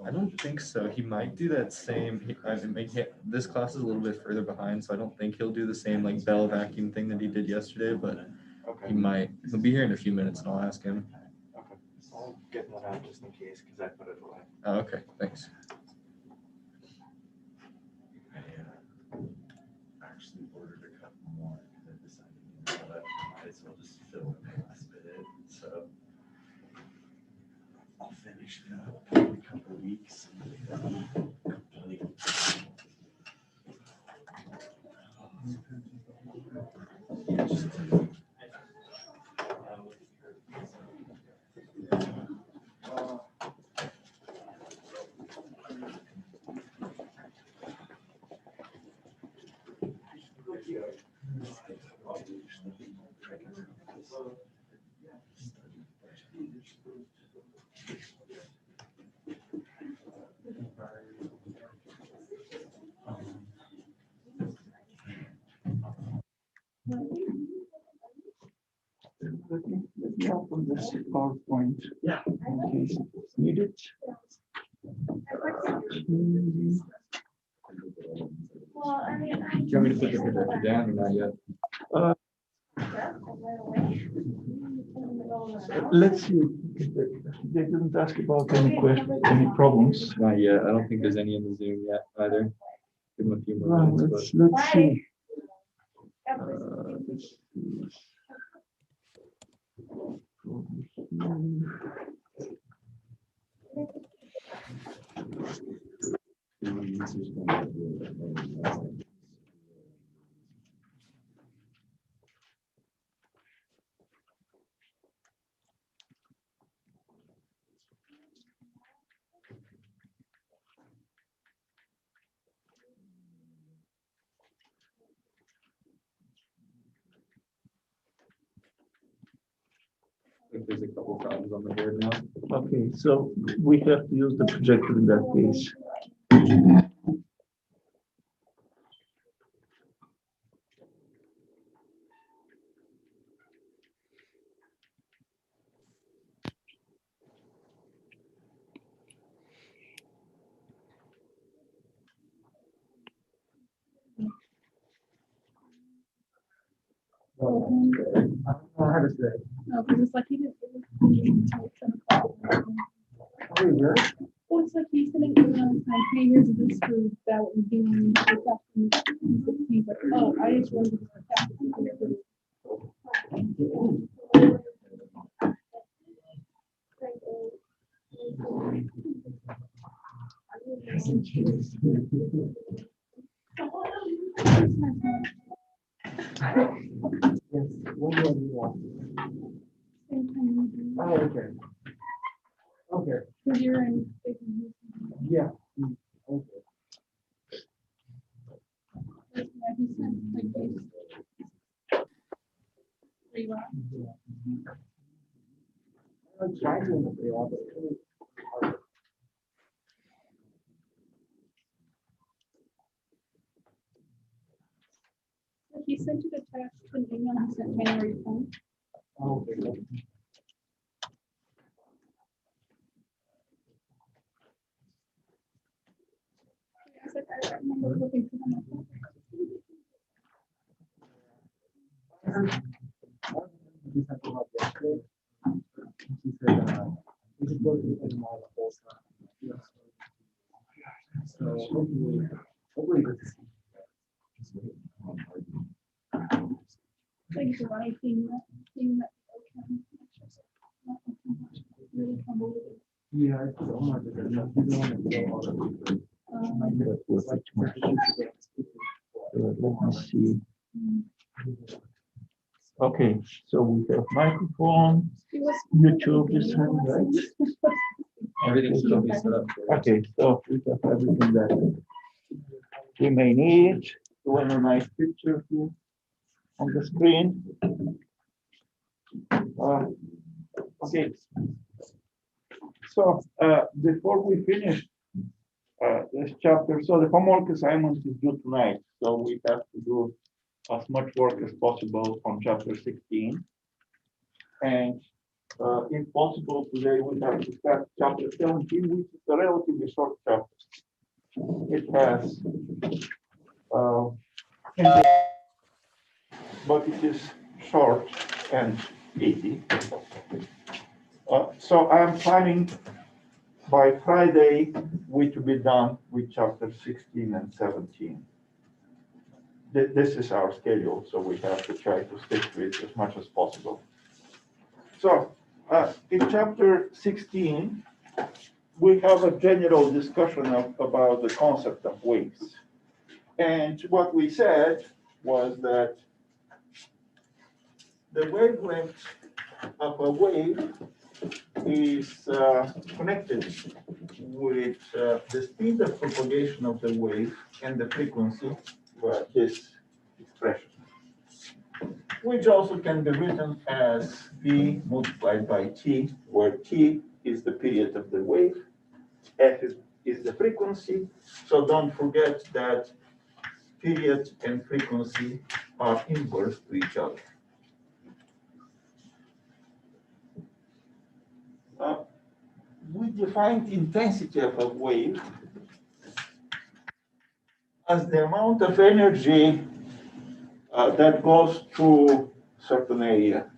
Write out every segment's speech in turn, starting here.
I don't think so. He might do that same. This class is a little bit further behind, so I don't think he'll do the same like bell vacuum thing that he did yesterday. But he might. He'll be here in a few minutes, and I'll ask him. Okay. I'll get that out just in case because I put it away. Oh, okay. Thanks. I actually ordered a couple more because I decided that I might as well just fill in the last bit. So I'll finish it up in a couple weeks and complete. Let me open this PowerPoint. Yeah. In case it's needed. Well, I mean, Do you want me to put the projector down or not yet? Let's see. They didn't ask about any questions, any problems. Not yet. I don't think there's any in the Zoom yet either. Give him a few more Well, minutes. let's see. I think there's a couple problems on the board now. Okay, so we have to use the projector in that case. I don't know how to say. No, because it's like he didn't. Well, it's like he's sending emails like, hey, here's this for that what we're doing. He's like, oh, I just wanted to. Yes, what do you want? Oh, okay. Okay, Because you're in. yeah. Okay. He sent like this. Three lots. I'm trying to figure out, but it's really hard. He sent it attached to an email he sent January 10th. Oh, okay. I was like, I remember looking for them. We talked about yesterday. She said, we should go through the model the whole time. So hopefully good to see. Like the writing, that really convoluted. Yeah, I think, oh my goodness, you don't want to go all the way through. That was Like, too much. Let me see. Okay, so we have microphone, YouTube is on, right? Everything should be set up. Okay, so we have everything that we may need. We have a nice picture here on the screen. Okay. So before we finish this chapter, so the homework assignment is due tonight. So we have to do as much work as possible on chapter 16. And If possible, today we have to start chapter 17, which is a relatively short chapter. It has, uh, but it is short and easy. So I'm planning by Friday we to be done with chapter 16 and 17. This is our schedule, so we have to try to stick to it as much as possible. So in chapter 16, we have a general discussion about the concept of waves. And what we said was that the wavelength of a wave is connected with the speed of propagation of the wave and the frequency, this expression, which also can be written as V multiplied by T, where T is the period of the wave, F is the frequency. So don't forget that period and frequency are inverse to each other. We defined intensity of a wave as the amount of energy that goes through certain area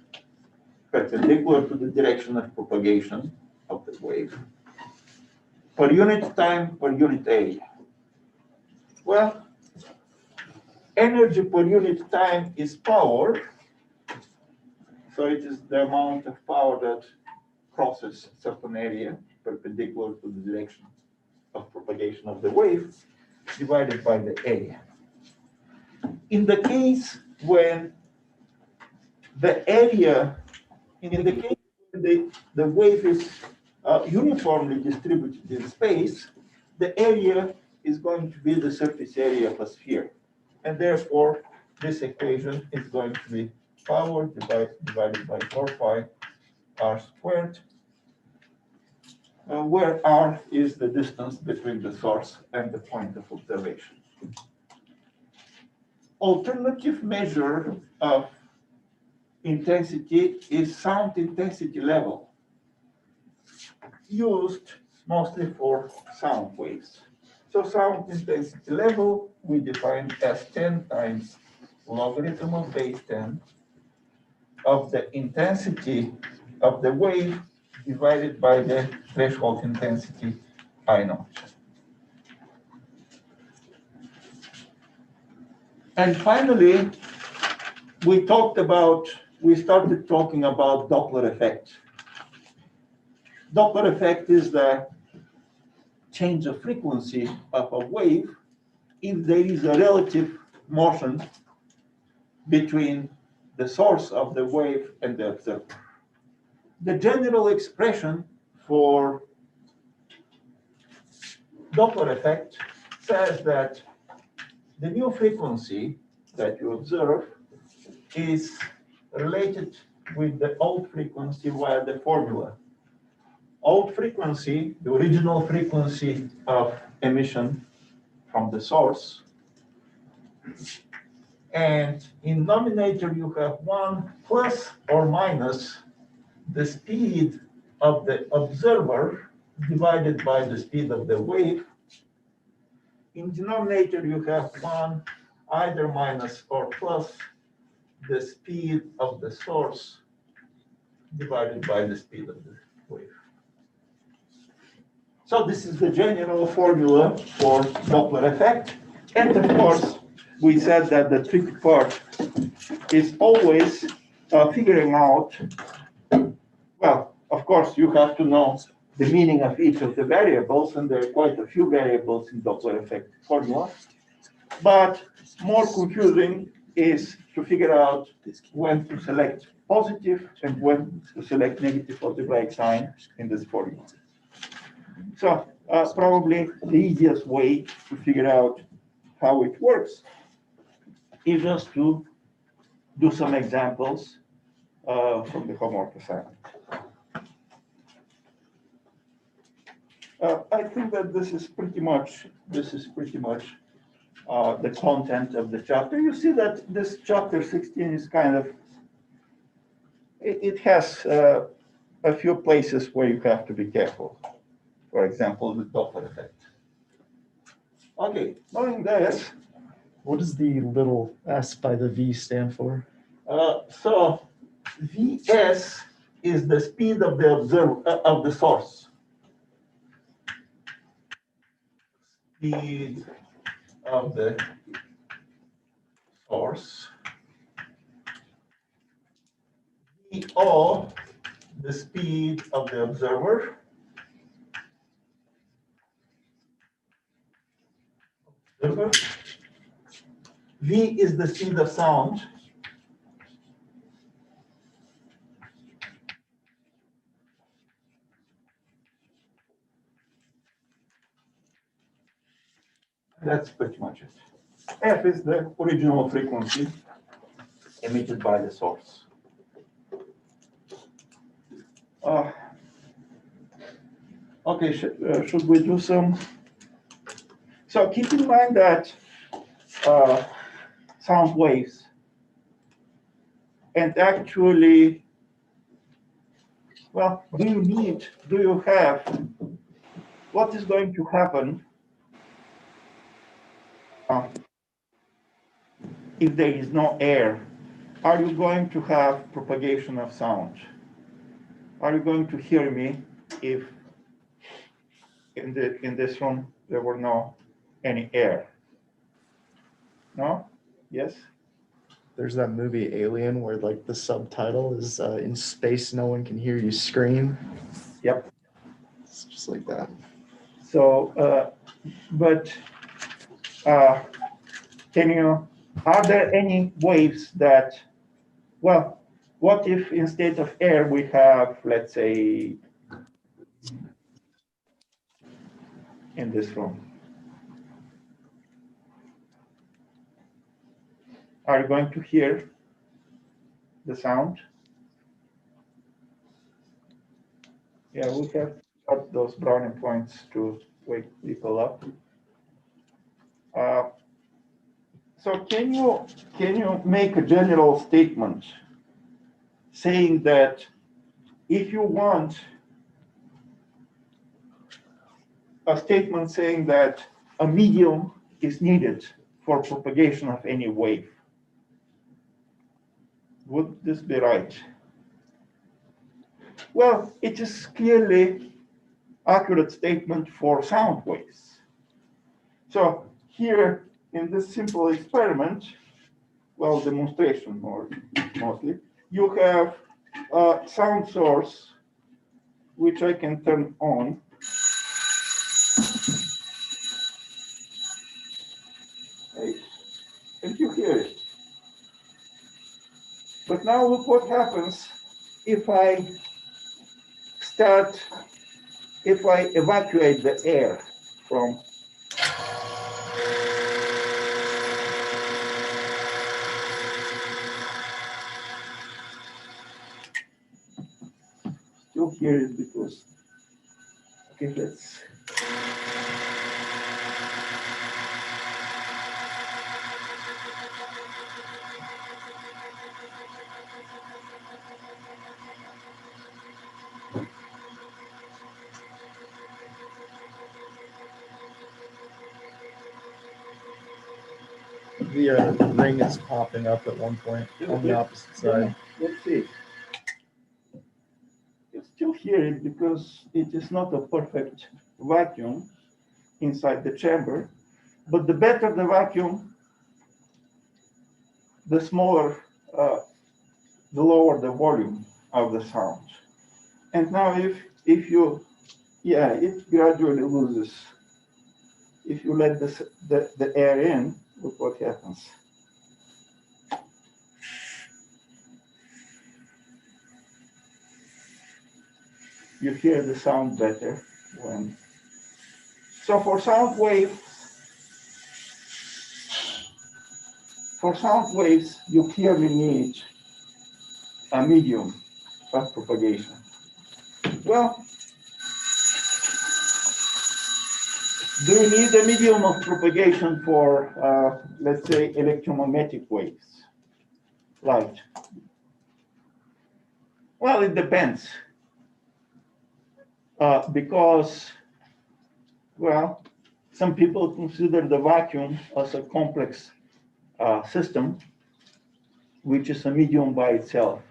perpendicular to the direction of propagation of the wave per unit time per unit area. Well, energy per unit time is power, so it is the amount of power that crosses a certain area perpendicular to the direction of propagation of the wave divided by the area. In the case when the area, in the case when the wave is uniformly distributed in space, the area is going to be the surface area of a sphere. And therefore, this equation is going to be power divided by 4 pi r squared, where r is the distance between the source and the point of observation. Alternative measure of intensity is sound intensity level, used mostly for sound waves. So sound intensity level we define as 10 times logarithm of base 10 of the intensity of the wave divided by the threshold intensity I naught. And finally, we started talking about Doppler effect. Doppler effect is the change of frequency of a wave if there is a relative motion between the source of the wave and the observer. The general expression for Doppler effect says that the new frequency that you observe is related with the old frequency via the formula. Old frequency, the original frequency of emission from the source. And in denominator, you have 1 plus or minus the speed of the observer divided by the speed of the wave. In denominator, you have 1 either minus or plus the speed of the source divided by the speed of the wave. So this is the general formula for Doppler effect. And of course, we said that the tricky part is always figuring out, well, of course, you have to know the meaning of each of the variables, and there are quite a few variables in Doppler effect formula. But more confusing is to figure out when to select positive and when to select negative algebraic sign in this formula. So probably the easiest way to figure out how it works is just to do some examples from the homework assignment. I think that this is pretty much the content of the chapter. You see that this chapter 16 is kind of, it has a few places where you have to be careful. For example, the Doppler effect. Okay, knowing this, What does the little s by the v stand for? so Vs is the speed of the of the source. Speed of the source. VO, the speed of the observer. V is the speed of sound. That's pretty much it. F is the original frequency emitted by the source. Okay, should we do some? So keep in mind that sound waves and actually, well, do you have, what is going to happen if there is no air? Are you going to have propagation of sound? Are you going to hear me if in this room there were no any air? No? Yes? There's that movie Alien where like the subtitle is in space, no one can hear you scream. Yep. It's just like that. So, are there any waves that, well, what if instead of air we have, let's say, in this room? Are you going to hear the sound? Yeah, we have got those brownie points to wake people up. So can you make a general statement saying that if you want a statement saying that a medium is needed for propagation of any wave, would this be right? Well, it is clearly accurate statement for sound waves. So here in this simple experiment, well, demonstration mostly, you have a sound source which I can turn on. Right? And you hear it. But now look what happens if I evacuate the air from. Still hear it because, okay, let's. The ring is popping up at one point on the opposite side. Let's see. You still hear it because it is not a perfect vacuum inside the chamber, but the better the vacuum, the smaller, the lower the volume of the sound. And now if you, yeah, it gradually loses. If you let the air in, look what happens. You hear the sound better when. So for sound waves, you clearly need a medium of propagation. Well, do you need a medium of propagation for, let's say, electromagnetic waves, light? Well, it depends. because, well, some people consider the vacuum as a complex system, which is a medium by itself.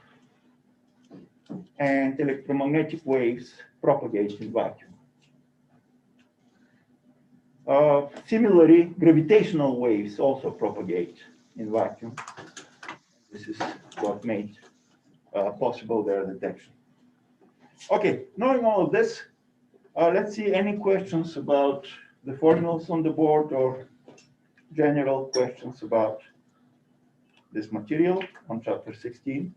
And electromagnetic waves propagate in vacuum. Similarly, gravitational waves also propagate in vacuum. This is what made possible their detection. Okay, knowing all of this, let's see any questions about the formulas on the board or general questions about this material on chapter 16.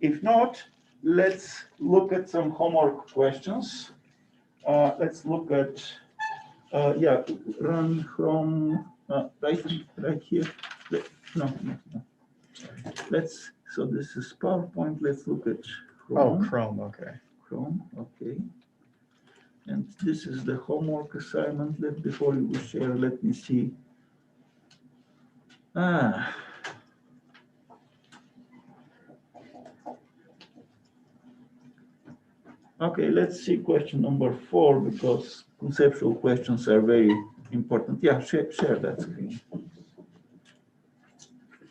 If not, let's look at some homework questions. Let's look at, yeah, run from right here. No. Let's, so this is PowerPoint. Let's look at Chrome. Oh, Chrome, okay. Chrome, okay. And this is the homework assignment. Before you share, let me see. Okay, let's see question number 4, because conceptual questions are very important. Yeah, share that screen.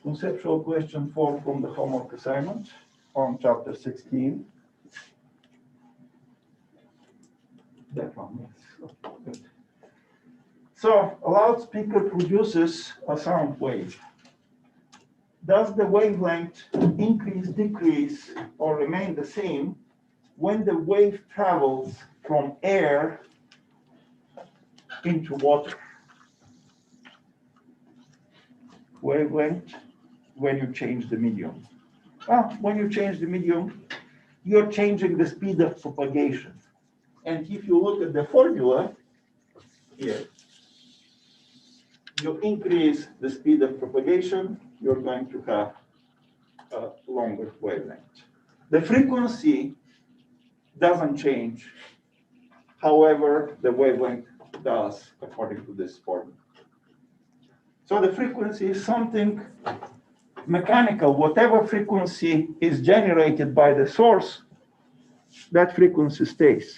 Conceptual question 4 from the homework assignment on chapter 16. That one, yes. Okay, good. So a loudspeaker produces a sound wave. Does the wavelength increase, decrease, or remain the same when the wave travels from air into water? Wavelength when you change the medium. Well, when you change the medium, you're changing the speed of propagation. And if you look at the formula here, you increase the speed of propagation, you're going to have a longer wavelength. The frequency doesn't change. However, the wavelength does, according to this formula. So the frequency is something mechanical. Whatever frequency is generated by the source, that frequency stays.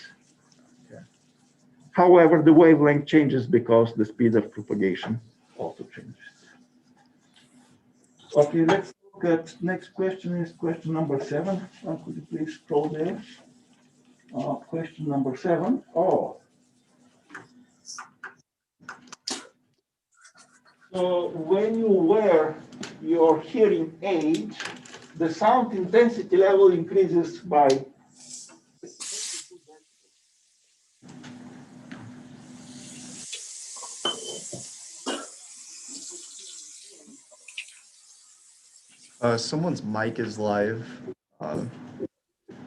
However, the wavelength changes because the speed of propagation also changes. Okay, let's look at next question is question number 7. Could you please scroll there? Question number 7. Oh. So when you wear your hearing aid, the sound intensity level increases by Someone's mic is live,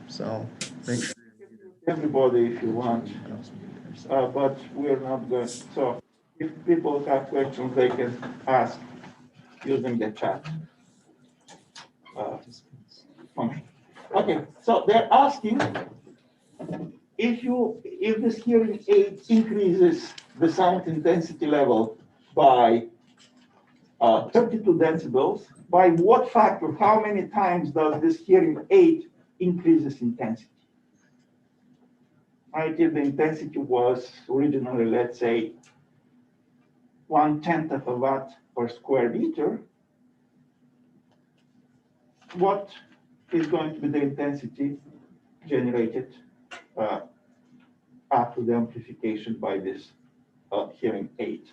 so make sure everybody if you want, but we're not going. So if people have questions, they can ask using the chat function. Okay, so they're asking if this hearing aid increases the sound intensity level by 32 decibels, by what factor, how many times does this hearing aid increase its intensity? Right, if the intensity was originally, let's say, 1/10 of a watt per square meter, what is going to be the intensity generated after the amplification by this hearing aid?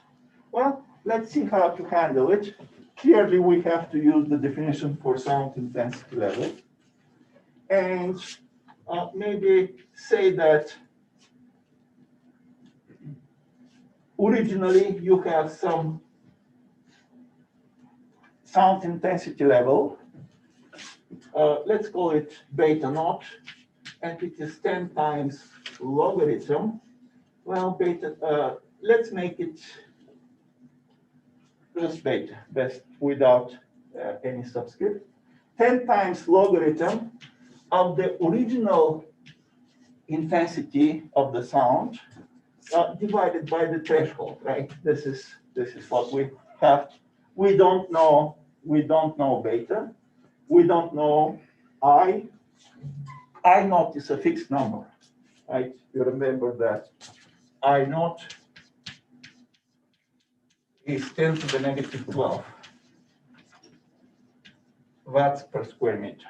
Well, let's see how to handle it. Clearly, we have to use the definition for sound intensity level. And maybe say that originally you have some sound intensity level. Let's call it beta naught, and it is 10 times logarithm. Well, beta, let's make it just beta, best without any subscript. 10 times logarithm of the original intensity of the sound divided by the threshold, right? This is what we have. We don't know beta. We don't know I. I naught is a fixed number. right? You remember that I naught is 10 to the negative 12 watts per square meter.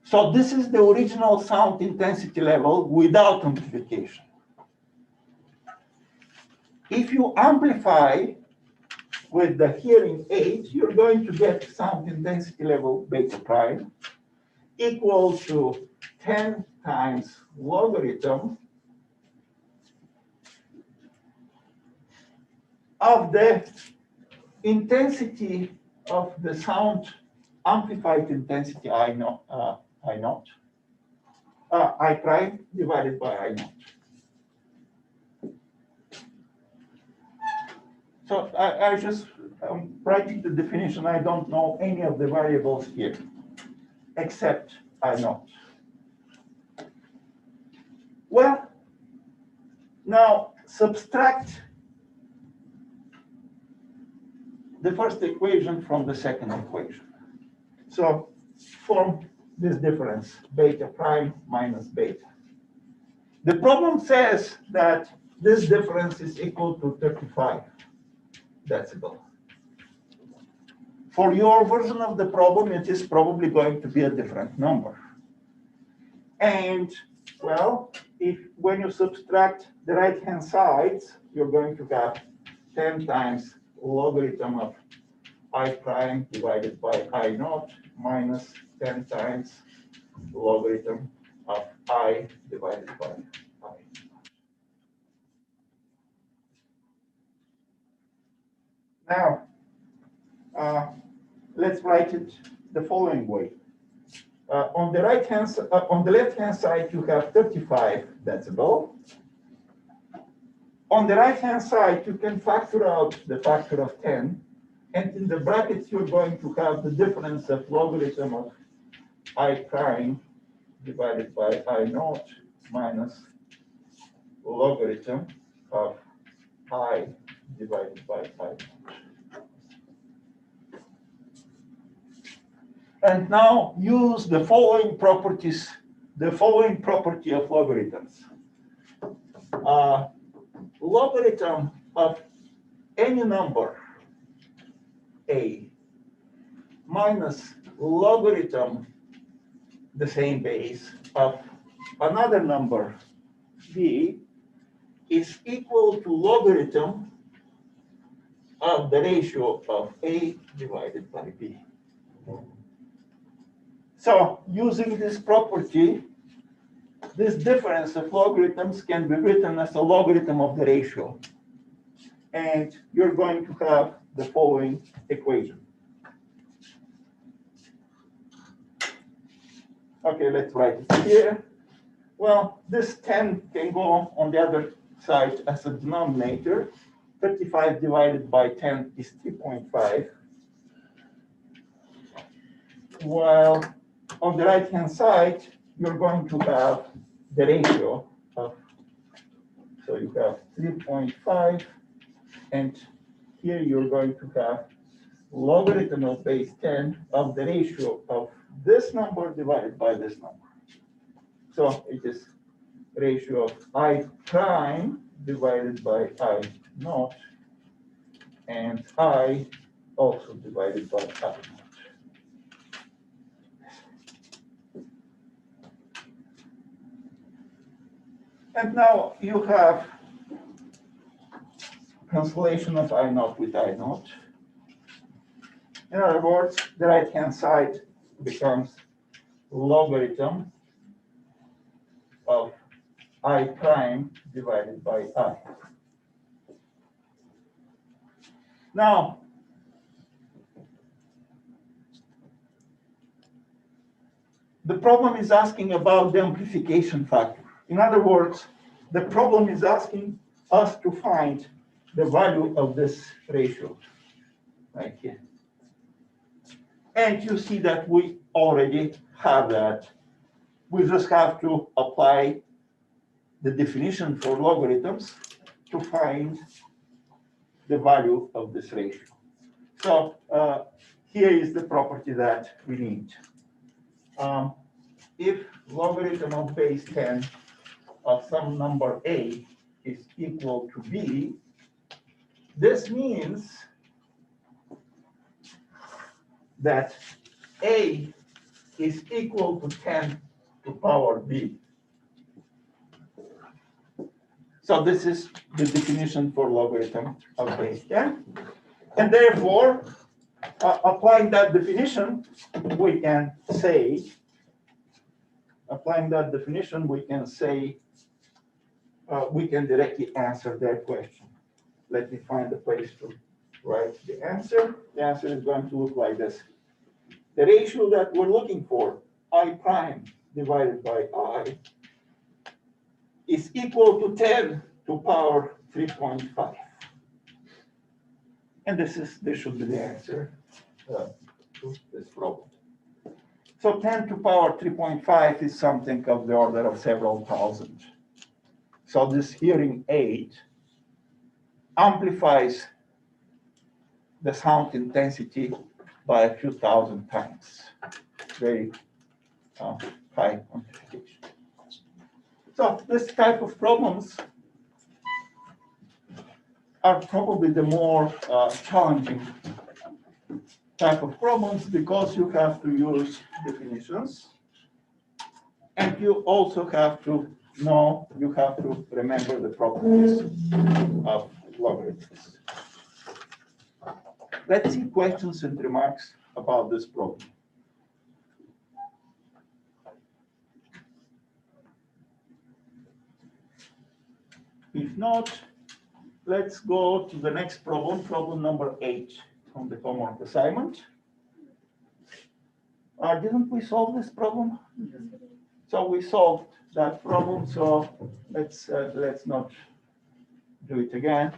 So this is the original sound intensity level without amplification. If you amplify with the hearing aid, you're going to get sound intensity level beta prime equal to 10 times logarithm of the intensity of the sound amplified intensity I naught, I prime divided by I naught. So I just writing the definition. I don't know any of the variables here except I naught. Well, now subtract the first equation from the second equation. So form this difference, beta prime minus beta. The problem says that this difference is equal to 35 decibel. For your version of the problem, it is probably going to be a different number. And well, when you subtract the right-hand sides, you're going to have 10 times logarithm of I prime divided by I naught minus 10 times logarithm of I divided by I. Now, let's write it the following way. On the left-hand side, you have 35 decibel. On the right-hand side, you can factor out the factor of 10. And in the brackets, you're going to have the difference of logarithm of I prime divided by I naught minus logarithm of I divided by I naught. And now use the following properties, the following property of logarithms. Logarithm of any number A minus logarithm, the same base, of another number B is equal to logarithm of the ratio of A divided by B. So using this property, this difference of logarithms can be written as a logarithm of the ratio. And you're going to have the following equation. Okay, let's write it here. Well, this 10 can go on the other side as a denominator. 35 divided by 10 is 3.5. While on the right-hand side, you're going to have the ratio of, so you have 3.5, and here you're going to have logarithm of base 10 of the ratio of this number divided by this number. So it is ratio of I prime divided by I naught, and I also divided by I naught. And now you have cancellation of I naught with I naught. In other words, the right-hand side becomes logarithm of I prime divided by I. Now, the problem is asking about the amplification factor. In other words, the problem is asking us to find the value of this ratio right here. And you see that we already have that. We just have to apply the definition for logarithms to find the value of this ratio. So here is the property that we need. if logarithm of base 10 of some number a is equal to b, this means that a is equal to 10 to power b. So this is the definition for logarithm of base 10. And therefore, applying that definition, we can say, we can directly answer that question. Let me find a place to write the answer. The answer is going to look like this. The ratio that we're looking for, I prime divided by I, is equal to 10 to power 3.5. And this should be the answer to this problem. So 10 to power 3.5 is something of the order of several thousand. So this hearing aid amplifies the sound intensity by a few thousand times. Very high amplification. So this type of problems are probably the more challenging type of problems because you have to use definitions and you also have to know, you have to remember the properties of logarithms. Let's see questions and remarks about this problem. If not, let's go to the next problem, problem number 8 on the homework assignment. Didn't we solve this problem? So we solved that problem, so let's not do it again.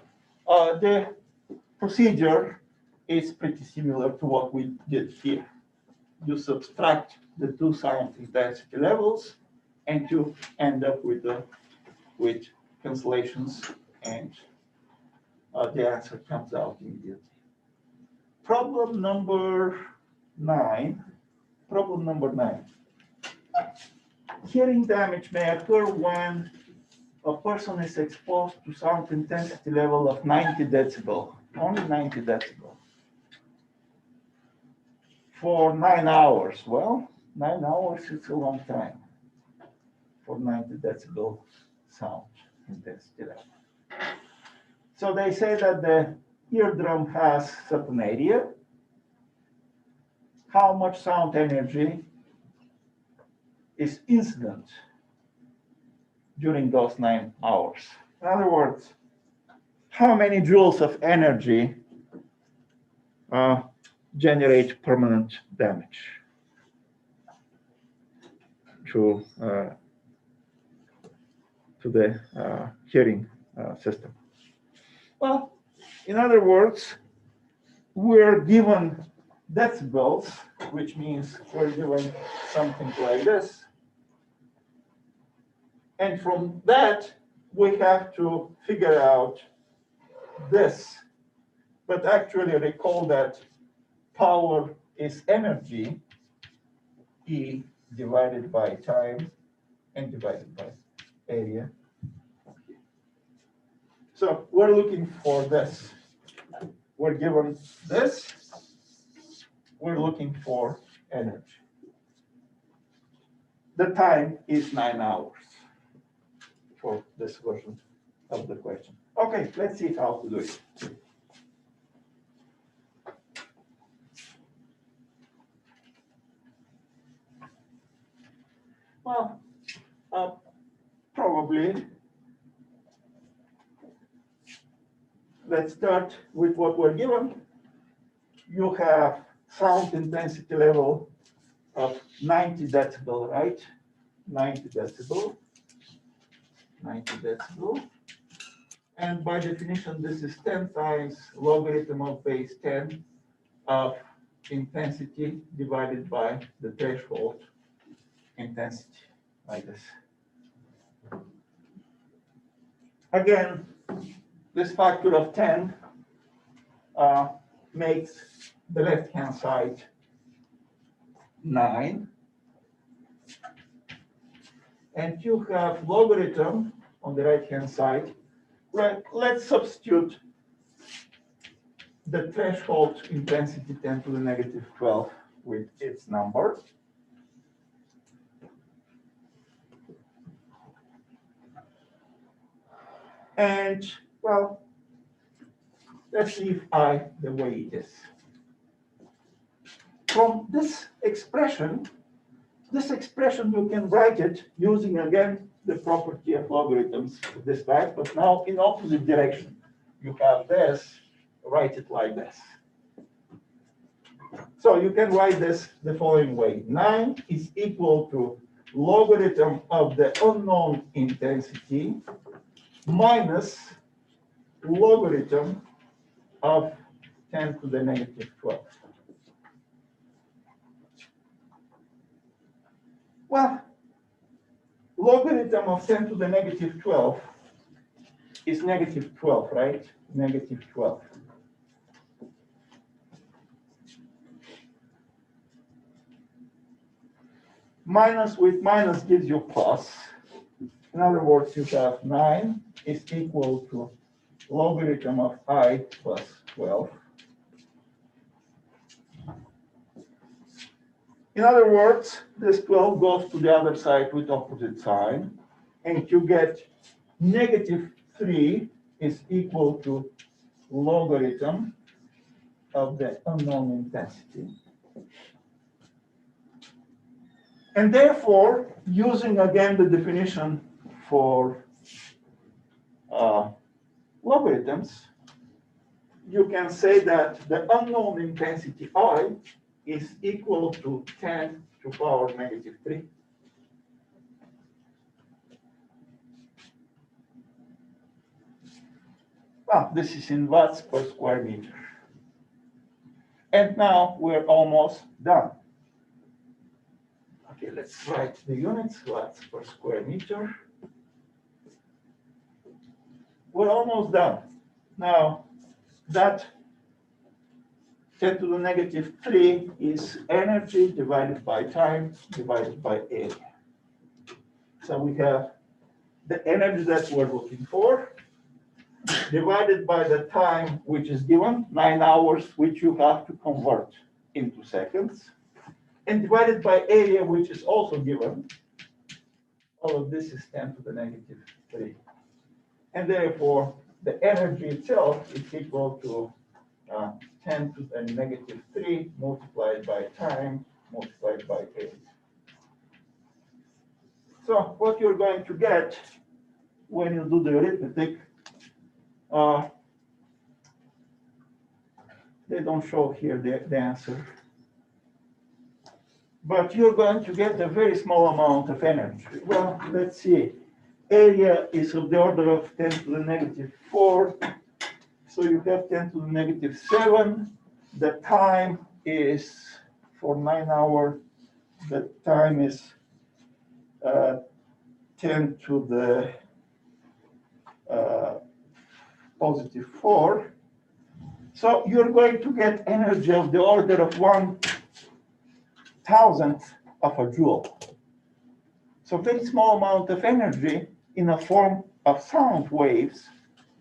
The procedure is pretty similar to what we did here. You subtract the two sound intensity levels and you end up with cancellations, and the answer comes out immediately. Problem number 9. Problem number 9. Hearing damage may occur when a person is exposed to sound intensity level of 90 decibel, only 90 decibel, for 9 hours. Well, 9 hours is a long time for 90 decibel sound intensity level. So they say that the eardrum has certain area. How much sound energy is incident during those 9 hours? In other words, how many joules of energy generate permanent damage to the hearing system? Well, in other words, we're given decibels, which means we're given something like this. And from that, we have to figure out this. But actually recall that power is energy, E divided by time and divided by area. So we're looking for this. We're given this. We're looking for energy. The time is 9 hours for this version of the question. Okay, let's see how to do it. Well, probably let's start with what we're given. You have sound intensity level of 90 decibel, right? 90 decibel. 90 decibel. And by definition, this is 10 times logarithm of base 10 of intensity divided by the threshold intensity, like this. Again, this factor of 10 makes the left-hand side 9, and you have logarithm on the right-hand side. Right, let's substitute the threshold intensity 10 to the negative 12 with its number. And, well, let's leave I the way it is. From this expression you can write it using, again, the property of logarithms of this type, but now in opposite direction. You have this, write it like this. So you can write this the following way. 9 is equal to logarithm of the unknown intensity minus logarithm of 10 to the negative 12. Well, logarithm of 10 to the negative 12 is negative 12, right? Negative 12. Minus with minus gives you plus. In other words, you have 9 is equal to logarithm of I plus 12. In other words, this 12 goes to the other side with opposite sign, and you get negative 3 is equal to logarithm of the unknown intensity. And therefore, using again the definition for logarithms, you can say that the unknown intensity I is equal to 10 to the power negative 3. Well, this is in watts per square meter. And now we're almost done. Okay, let's write the units, watts per square meter. We're almost done. Now, that 10 to the negative 3 is energy divided by time divided by area. So we have the energy that we're looking for divided by the time which is given, 9 hours, which you have to convert into seconds, and divided by area, which is also given. All of this is 10 to the negative 3. And therefore, the energy itself is equal to 10 to the negative 3 multiplied by time multiplied by area. So what you're going to get when you do the arithmetic, they don't show here the answer, but you're going to get a very small amount of energy. Well, let's see. Area is of the order of 10 to the negative 4. So you have 10 to the negative 7. The time is for 9 hours. The time is 10 to the positive 4. So you're going to get energy of the order of 1,000th of a joule. So very small amount of energy in a form of sound waves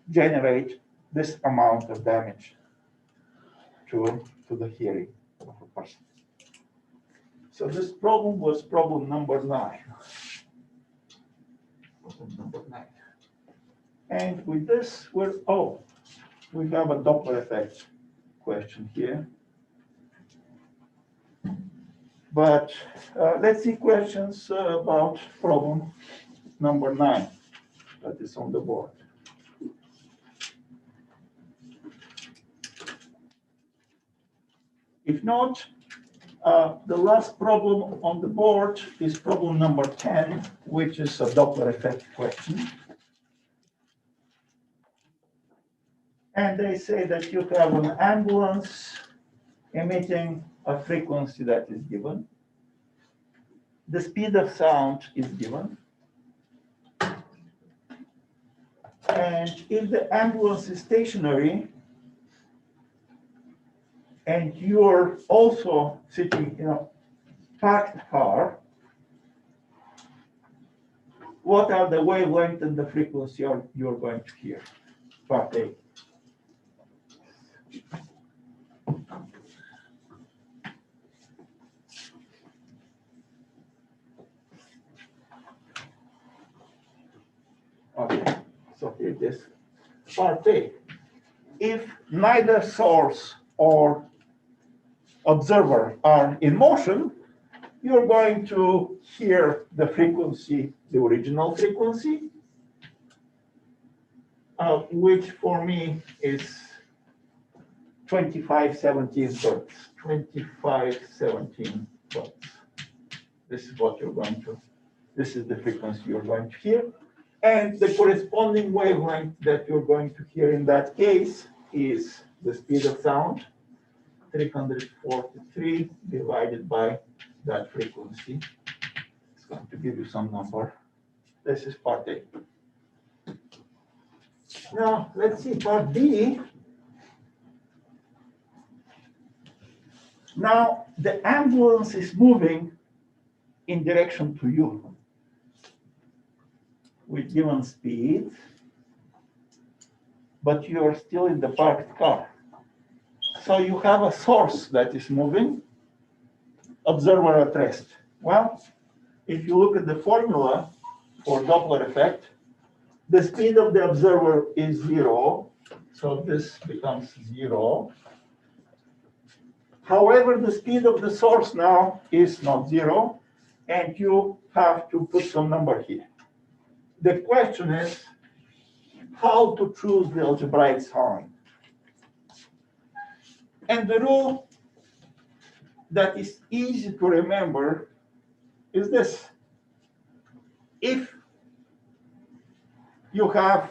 generate this amount of damage to the hearing of a person. So this problem was problem number 9. Problem number 9. And with this, we have a Doppler effect question here. But let's see questions about problem number 9 that is on the board. If not, the last problem on the board is problem number 10, which is a Doppler effect question. And they say that you have an ambulance emitting a frequency that is given. The speed of sound is given. And if the ambulance is stationary and you're also sitting in a parked car, what are the wavelength and the frequency you're going to hear? Part A. Okay, so here it is. Part A. If neither source or observer are in motion, you're going to hear the frequency, the original frequency, which for me is 2517 hertz. 2517 hertz. This is what you're going to, this is the frequency you're going to hear. And the corresponding wavelength that you're going to hear in that case is the speed of sound, 343 divided by that frequency. It's going to give you some number. This is part A. Now, let's see part B. Now, the ambulance is moving in direction to you with given speed, but you are still in the parked car. So you have a source that is moving, observer at rest. Well, if you look at the formula for Doppler effect, the speed of the observer is 0, so this becomes 0. However, the speed of the source now is not 0, and you have to put some number here. The question is how to choose the algebraic sign. And the rule that is easy to remember is this. If you have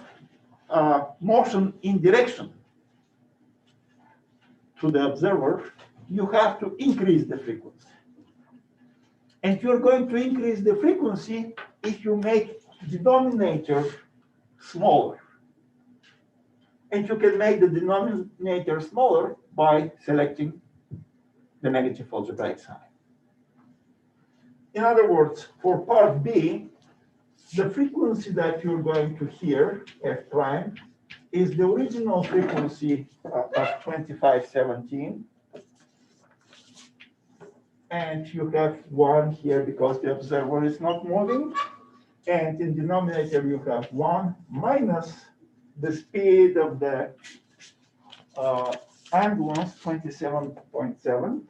motion in direction to the observer, you have to increase the frequency. And you're going to increase the frequency if you make the denominator smaller. And you can make the denominator smaller by selecting the negative algebraic sign. In other words, for part B, the frequency that you're going to hear, F prime, is the original frequency of 2517. And you have 1 here because the observer is not moving. And in denominator, you have 1 minus the speed of the ambulance, 27.7,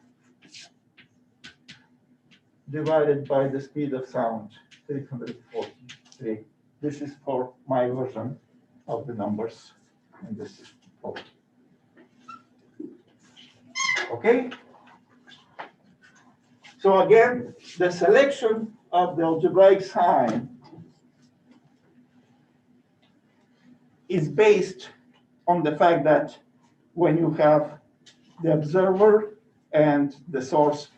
divided by the speed of sound, 343. This is for my version of the numbers, and this is for. Okay? So again, the selection of the algebraic sign is based on the fact that when you have the observer and the source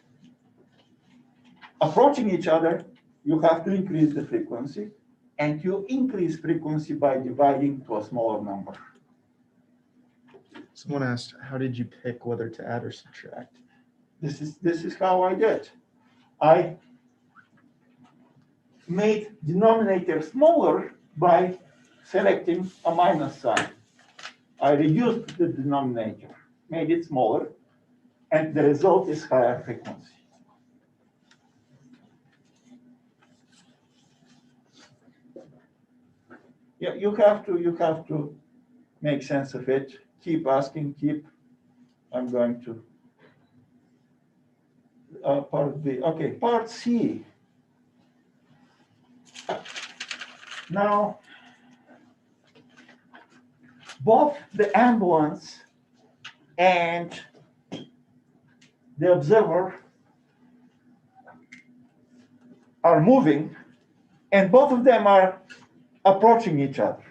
approaching each other, you have to increase the frequency, and you increase frequency by dividing to a smaller number. Someone asked, how did you pick whether to add or subtract? This is how I did. I made denominator smaller by selecting a minus sign. I reduced the denominator, made it smaller, and the result is higher frequency. Yeah, you have to make sense of it. Keep asking, I'm going to part B. Okay, part C. Now, both the ambulance and the observer are moving, and both of them are approaching each other.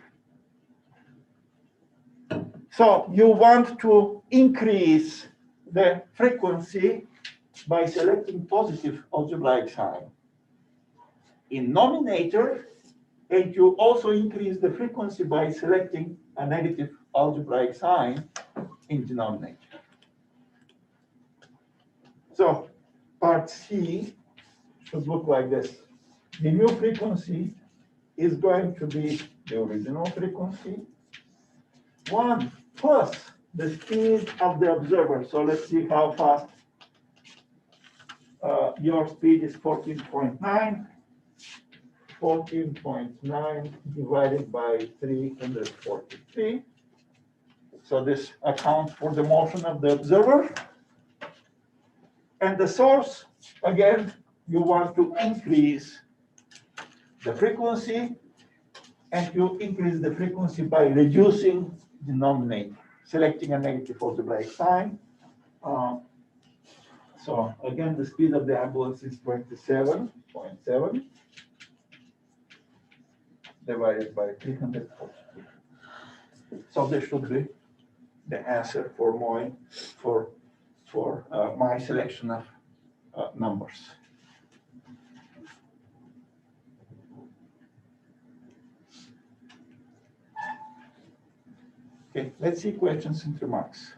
So you want to increase the frequency by selecting positive algebraic sign in nominator, and you also increase the frequency by selecting a negative algebraic sign in denominator. So part C should look like this. The new frequency is going to be the original frequency, 1 plus the speed of the observer. So let's see how fast your speed is 14.9. 14.9 divided by 343. So this accounts for the motion of the observer. And the source, again, you want to increase the frequency, and you increase the frequency by reducing the denominator, selecting a negative algebraic sign. So again, the speed of the ambulance is 27.7 divided by 342. So this should be the answer for my selection of numbers. Okay, let's see questions and remarks.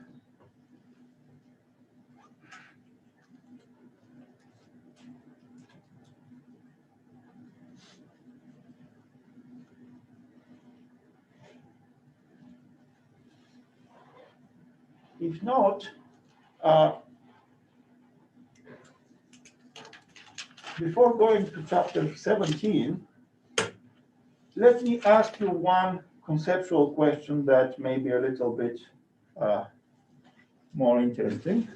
If not, before going to chapter 17, let me ask you one conceptual question that may be a little bit more interesting.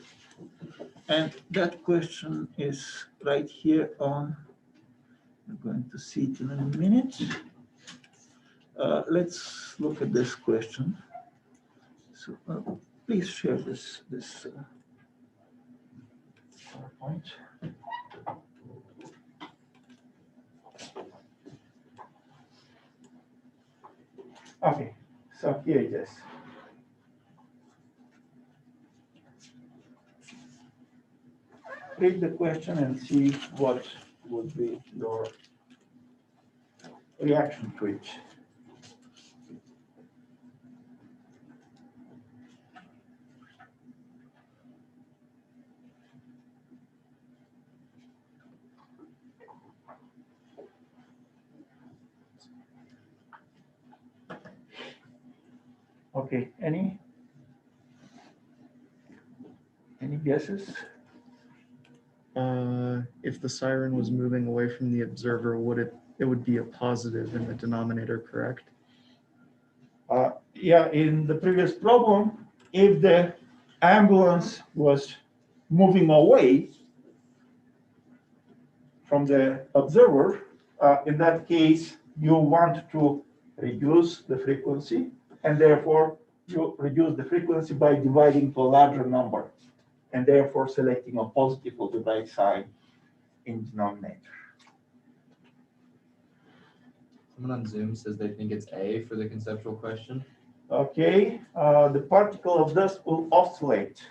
And that question is right here on, we're going to see it in a minute. Let's look at this question. So please share this PowerPoint. Okay, so here it is. Read the question and see what would be your reaction to it. Okay, any guesses? If the siren was moving away from the observer, it would be a positive in the denominator, correct? Yeah, in the previous problem, if the ambulance was moving away from the observer, in that case, you want to reduce the frequency, and therefore you reduce the frequency by dividing to a larger number, and therefore selecting a positive algebraic sign in denominator. Someone on Zoom says they think it's A for the conceptual question. Okay, the particle of dust will oscillate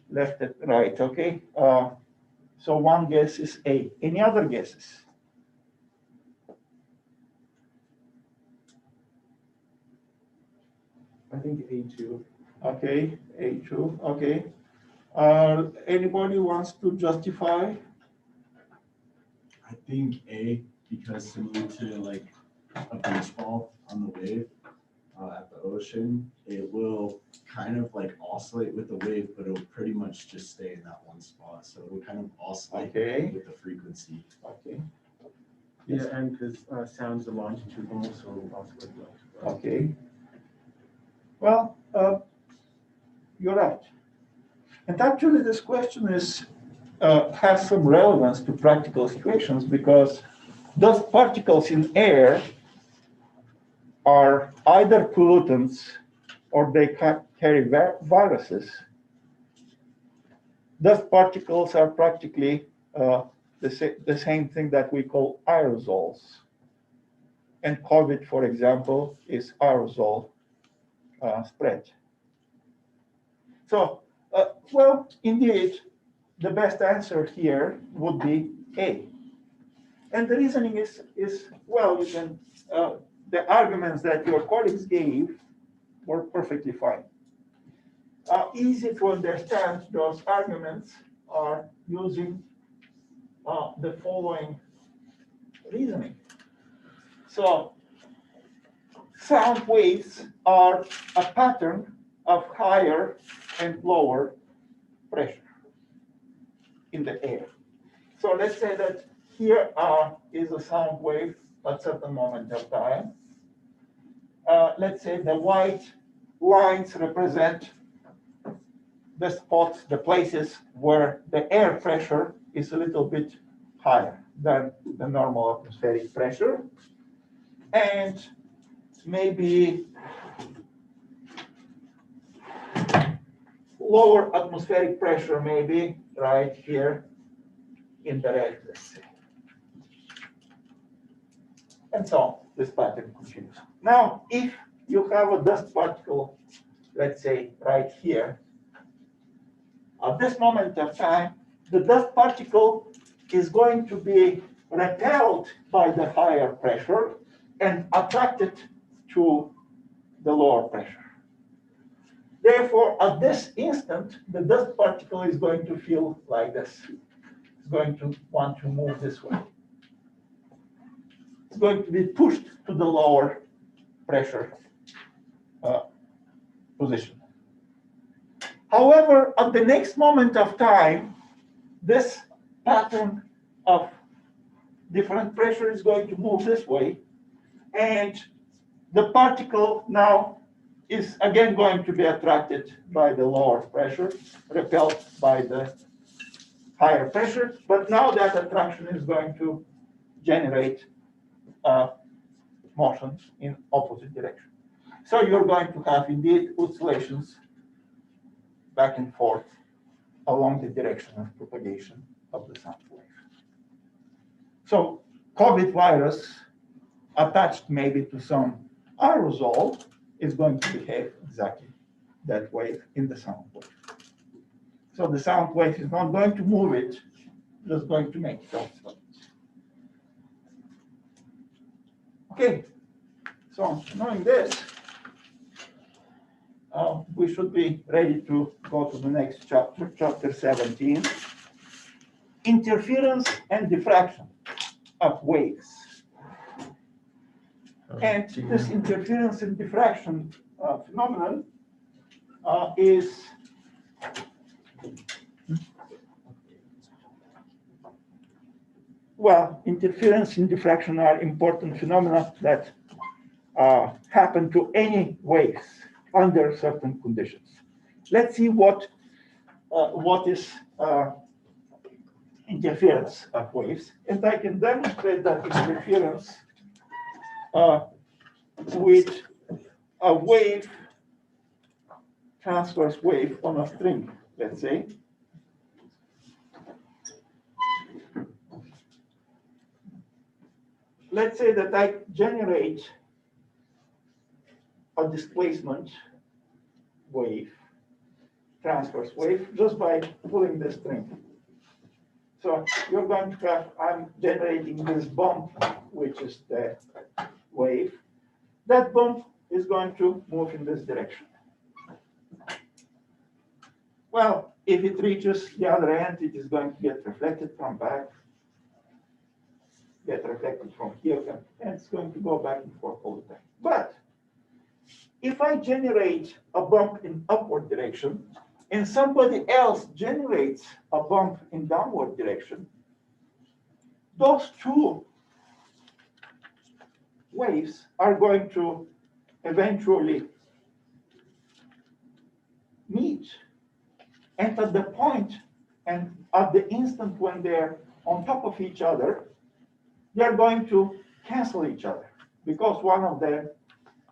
left and right, okay? So one guess is A. Any other guesses? I think A2. Okay, A2, okay. Anybody wants to justify? I think A, because similar to like a baseball on the wave at the ocean, it will kind of like oscillate with the wave, but it will pretty much just stay in that one spot. So it will kind of oscillate Okay. with the frequency. Okay, Yeah, and because sounds are longitudinal, so also like. okay. Well, you're right. And actually this question has some relevance to practical situations because dust particles in air are either pollutants or they carry viruses. Dust particles are practically the same thing that we call aerosols. And COVID, for example, is aerosol spread. So, well, indeed, the best answer here would be A. And the reasoning is well, you can, the arguments that your colleagues gave were perfectly fine. Easy to understand those arguments are using the following reasoning. So sound waves are a pattern of higher and lower pressure in the air. So let's say that here is a sound wave at certain moment of time. Let's say the white lines represent the spots, the places where the air pressure is a little bit higher than the normal atmospheric pressure. And maybe lower atmospheric pressure, maybe right here in the red, let's say. And so this pattern continues. Now, if you have a dust particle, let's say right here, at this moment of time, the dust particle is going to be repelled by the higher pressure and attracted to the lower pressure. Therefore, at this instant, the dust particle is going to feel like this. It's going to want to move this way. It's going to be pushed to the lower pressure position. However, at the next moment of time, this pattern of different pressure is going to move this way, and the particle now is again going to be attracted by the lower pressure, repelled by the higher pressure, but now that attraction is going to generate motion in opposite direction. So you're going to have indeed oscillations back and forth along the direction of propagation of the sound wave. So COVID virus attached maybe to some aerosol is going to behave exactly that way in the sound wave. So the sound wave is not going to move it, just going to make it oscillate. Okay, so knowing this, we should be ready to go to the next chapter, chapter 17, interference and diffraction of waves. And this interference and diffraction phenomenon is well, interference and diffraction are important phenomena that happen to any waves under certain conditions. Let's see what is interference of waves, and I can demonstrate that interference with a wave, transverse wave on a string, let's say. Let's say that I generate a displacement wave, transverse wave, just by pulling the string. So you're going to have, I'm generating this bump, which is the wave. That bump is going to move in this direction. Well, if it reaches the other end, it is going to get reflected from back, get reflected from here, and it's going to go back and forth all the time. But if I generate a bump in upward direction, and somebody else generates a bump in downward direction, those two waves are going to eventually meet. And at the point and at the instant when they're on top of each other, they're going to cancel each other because one of them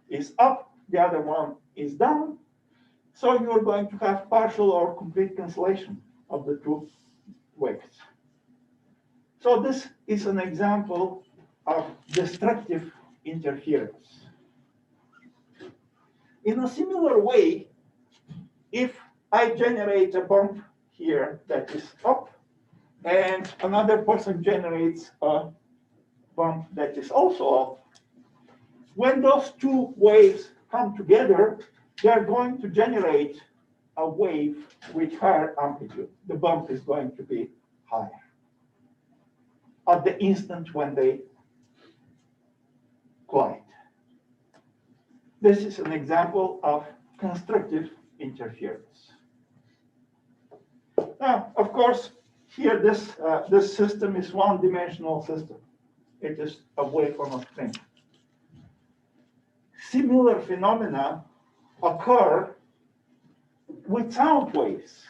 is up, the other one is down. So you're going to have partial or complete cancellation of the two waves. So this is an example of destructive interference. In a similar way, if I generate a bump here that is up, and another person generates a bump that is also up, when those two waves come together, they are going to generate a wave with higher amplitude. The bump is going to be higher at the instant when they quiet. This is an example of constructive interference. Now, of course, here this system is one-dimensional system. It is a waveform of string. Similar phenomena occur with sound waves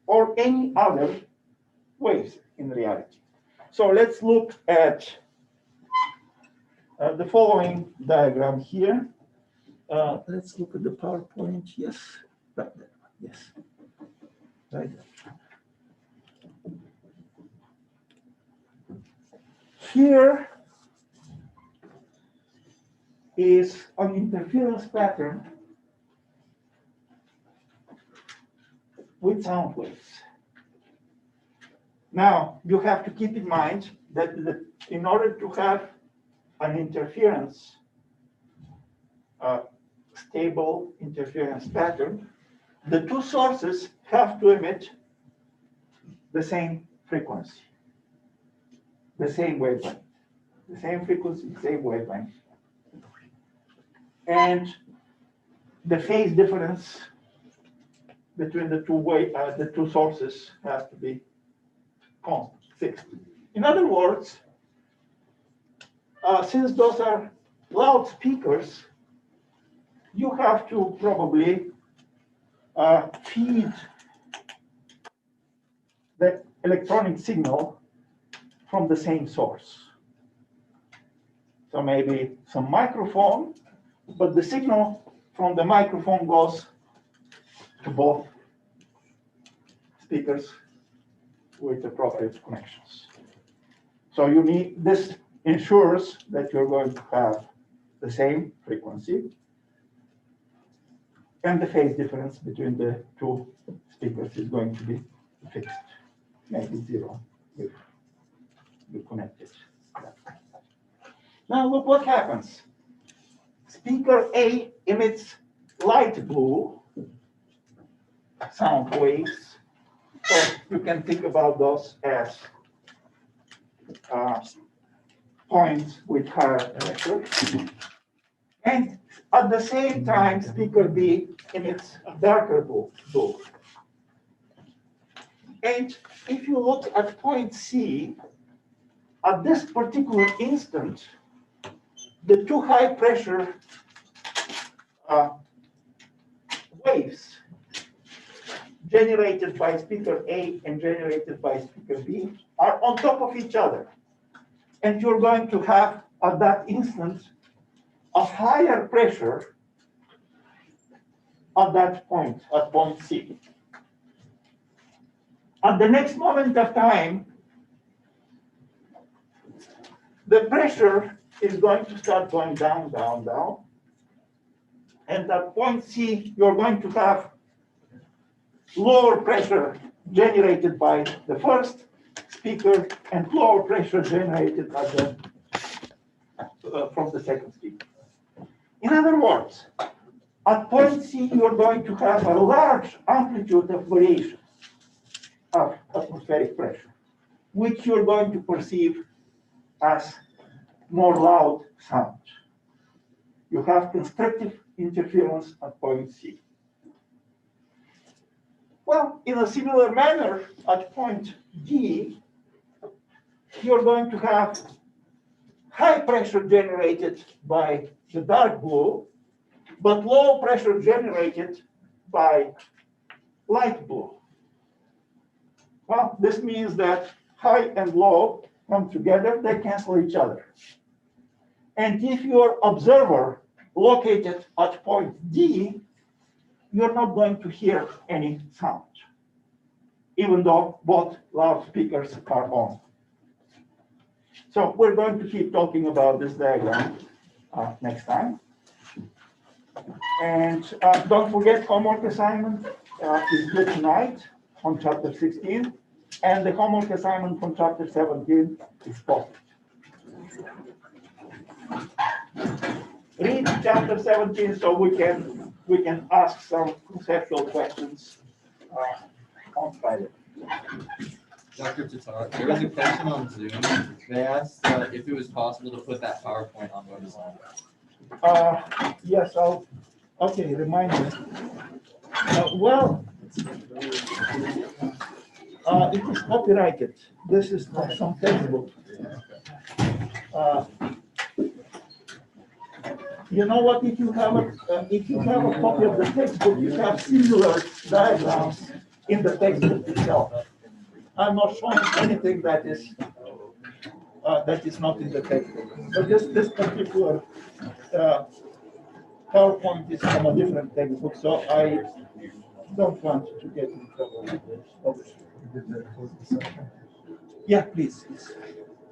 or any other waves in reality. So let's look at the following diagram here. Let's look at the PowerPoint. Yes, right there. Yes, right there. Here is an interference pattern with sound waves. Now, you have to keep in mind that in order to have an interference, stable interference pattern, the two sources have to emit the same frequency, the same wavelength, the same frequency, same wavelength. And the phase difference between the two sources has to be constant, fixed. In other words, since those are loudspeakers, you have to probably feed the electronic signal from the same source. So maybe some microphone, but the signal from the microphone goes to both speakers with appropriate connections. So you need, this ensures that you're going to have the same frequency, and the phase difference between the two speakers is going to be fixed, maybe zero if you connect it. Now look what happens. Speaker A emits light blue sound waves. So you can think about those as points with higher pressure. And at the same time, speaker B emits darker blue. And if you look at point C, at this particular instant, the two high pressure waves generated by speaker A and generated by speaker B are on top of each other. And you're going to have at that instant a higher pressure at that point, at point C. At the next moment of time, the pressure is going to start going down, down, down. And at point C, you're going to have lower pressure generated by the first speaker and lower pressure generated by from the second speaker. In other words, at point C, you're going to have a large amplitude of variation of atmospheric pressure, which you're going to perceive as more loud sound. You have constructive interference at point C. Well, in a similar manner, at point D, you're going to have high pressure generated by the dark blue, but low pressure generated by light blue. Well, this means that high and low come together, they cancel each other. And if your observer located at point D, you're not going to hear any sound, even though both loudspeakers are on. So we're going to keep talking about this diagram next time. And don't forget, homework assignment is due tonight on chapter 16, and the homework assignment from chapter 17 is posted. Read chapter 17 so we can ask some conceptual questions on Friday. Dr. Tatar, there was a question on Zoom. They asked if it was possible to put that PowerPoint on WebDesign. Yes, okay, remind me. Well, it is copyrighted. This is not some textbook. You know what, if you have a copy of the textbook, you have similar diagrams in the textbook itself. I'm not showing anything that is not in the textbook. So this particular PowerPoint is from a different textbook, so I don't want to get in trouble with this, obviously. Yeah, please.